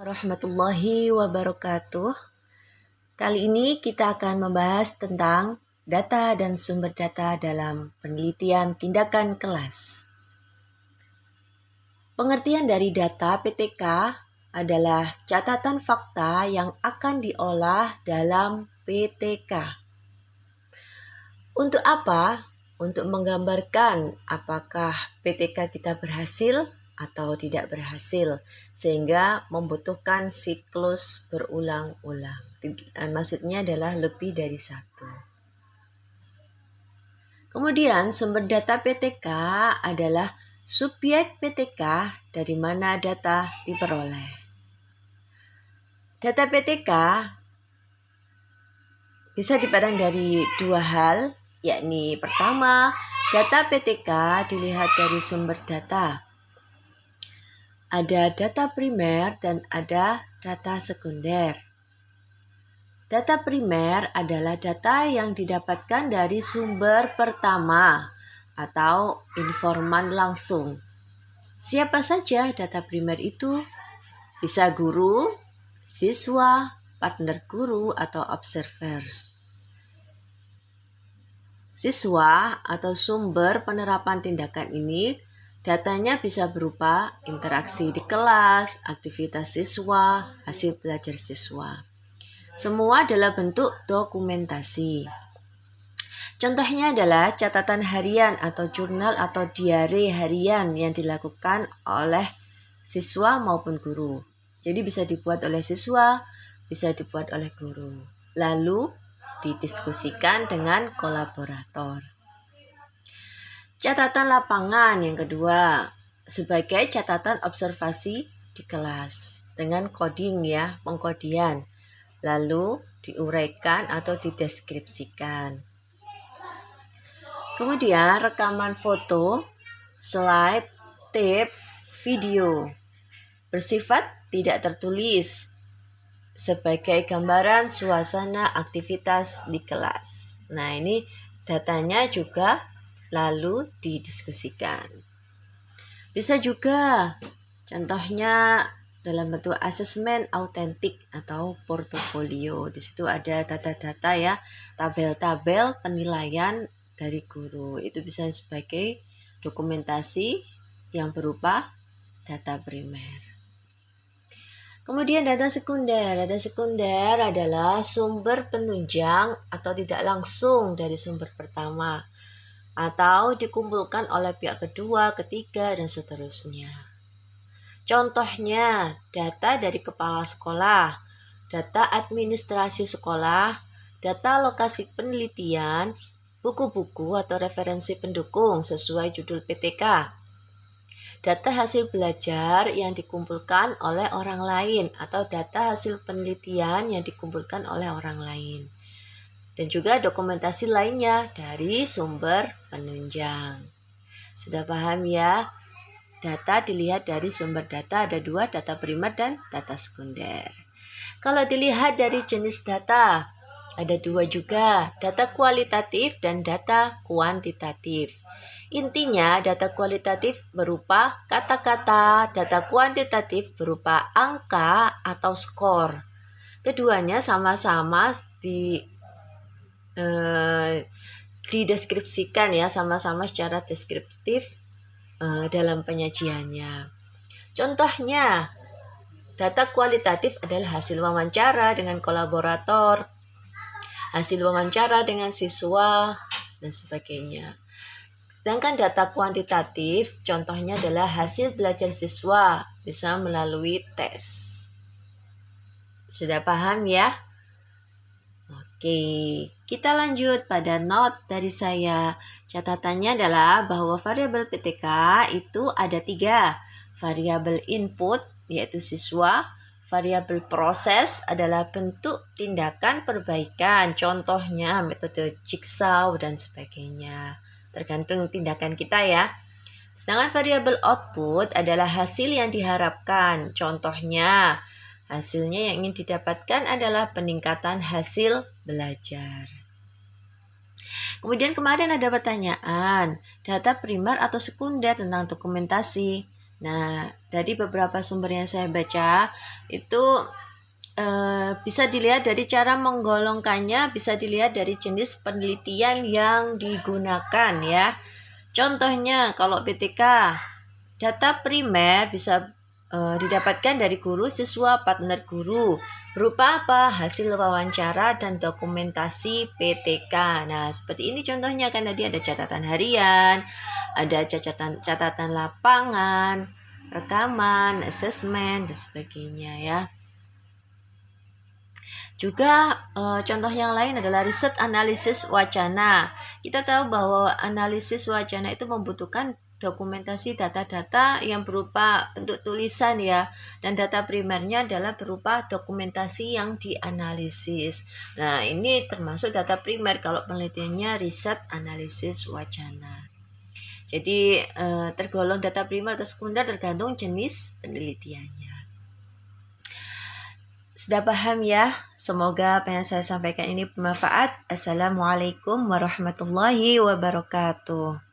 warahmatullahi wabarakatuh. Kali ini kita akan membahas tentang data dan sumber data dalam penelitian tindakan kelas. Pengertian dari data PTK adalah catatan fakta yang akan diolah dalam PTK. Untuk apa? Untuk menggambarkan apakah PTK kita berhasil atau tidak berhasil, sehingga membutuhkan siklus berulang-ulang. Maksudnya adalah lebih dari satu. Kemudian sumber data PTK adalah subjek PTK dari mana data diperoleh. Data PTK bisa dipandang dari dua hal, yakni pertama, data PTK dilihat dari sumber data. Ada data primer dan ada data sekunder. Data primer adalah data yang didapatkan dari sumber pertama atau informan langsung. Siapa saja data primer itu? Bisa guru, siswa, partner guru, atau observer. Siswa atau sumber penerapan tindakan ini datanya bisa berupa interaksi di kelas, aktivitas siswa, hasil belajar siswa. Semua dalam bentuk dokumentasi. Contohnya adalah catatan harian atau jurnal atau diare harian yang dilakukan oleh siswa maupun guru. Jadi bisa dibuat oleh siswa, bisa dibuat oleh guru. Lalu didiskusikan dengan kolaborator. Catatan lapangan yang kedua, sebagai catatan observasi di kelas dengan coding pengkodian. Lalu diuraikan atau dideskripsikan. Kemudian rekaman foto, slide, tape, video bersifat tidak tertulis sebagai gambaran suasana aktivitas di kelas. Nah, ini datanya juga lalu didiskusikan. Bisa juga contohnya dalam bentuk asesmen autentik atau portofolio. Di situ ada data-data tabel-tabel penilaian dari guru. Itu bisa sebagai dokumentasi yang berupa data primer. Kemudian data sekunder. Data sekunder adalah sumber penunjang atau tidak langsung dari sumber pertama, atau dikumpulkan oleh pihak kedua, ketiga, dan seterusnya. Contohnya, data dari kepala sekolah, data administrasi sekolah, data lokasi penelitian, buku-buku atau referensi pendukung sesuai judul PTK, data hasil belajar yang dikumpulkan oleh orang lain atau data hasil penelitian yang dikumpulkan oleh orang lain, dan juga dokumentasi lainnya dari sumber penunjang. Sudah paham ya? Data dilihat dari sumber data ada dua, data primer dan data sekunder. Kalau dilihat dari jenis data, ada dua juga, data kualitatif dan data kuantitatif. Intinya data kualitatif berupa kata-kata, data kuantitatif berupa angka atau skor. Keduanya sama-sama dideskripsikan sama-sama secara deskriptif dalam penyajiannya. Contohnya, data kualitatif adalah hasil wawancara dengan kolaborator, hasil wawancara dengan siswa, dan sebagainya. Sedangkan data kuantitatif, contohnya adalah hasil belajar siswa, bisa melalui tes. Sudah paham ya? Oke, kita lanjut pada note dari saya. Catatannya adalah bahwa variabel PTK itu ada 3. Variabel input, yaitu siswa. Variabel proses adalah bentuk tindakan perbaikan. Contohnya metode jigsaw dan sebagainya. Tergantung tindakan kita ya. Sedangkan variabel output adalah hasil yang diharapkan. Contohnya, hasilnya yang ingin didapatkan adalah peningkatan hasil belajar. Kemudian kemarin ada pertanyaan, data primer atau sekunder tentang dokumentasi. Nah, dari beberapa sumber yang saya baca itu bisa dilihat dari cara menggolongkannya, bisa dilihat dari jenis penelitian yang digunakan ya. Contohnya kalau PTK, data primer bisa didapatkan dari guru, siswa, partner guru. Berupa apa? Hasil wawancara dan dokumentasi PTK. Nah, seperti ini contohnya, kan tadi ada catatan harian, ada catatan lapangan, rekaman, asesmen, dan sebagainya ya. Juga contoh yang lain adalah riset analisis wacana. Kita tahu bahwa analisis wacana itu membutuhkan dokumentasi data-data yang berupa bentuk tulisan ya, dan data primernya adalah berupa dokumentasi yang dianalisis. Nah, ini termasuk data primer kalau penelitiannya riset analisis wacana. Jadi tergolong data primer atau sekunder tergantung jenis penelitiannya. Sudah paham ya? Semoga apa yang saya sampaikan ini bermanfaat. Assalamualaikum warahmatullahi wabarakatuh.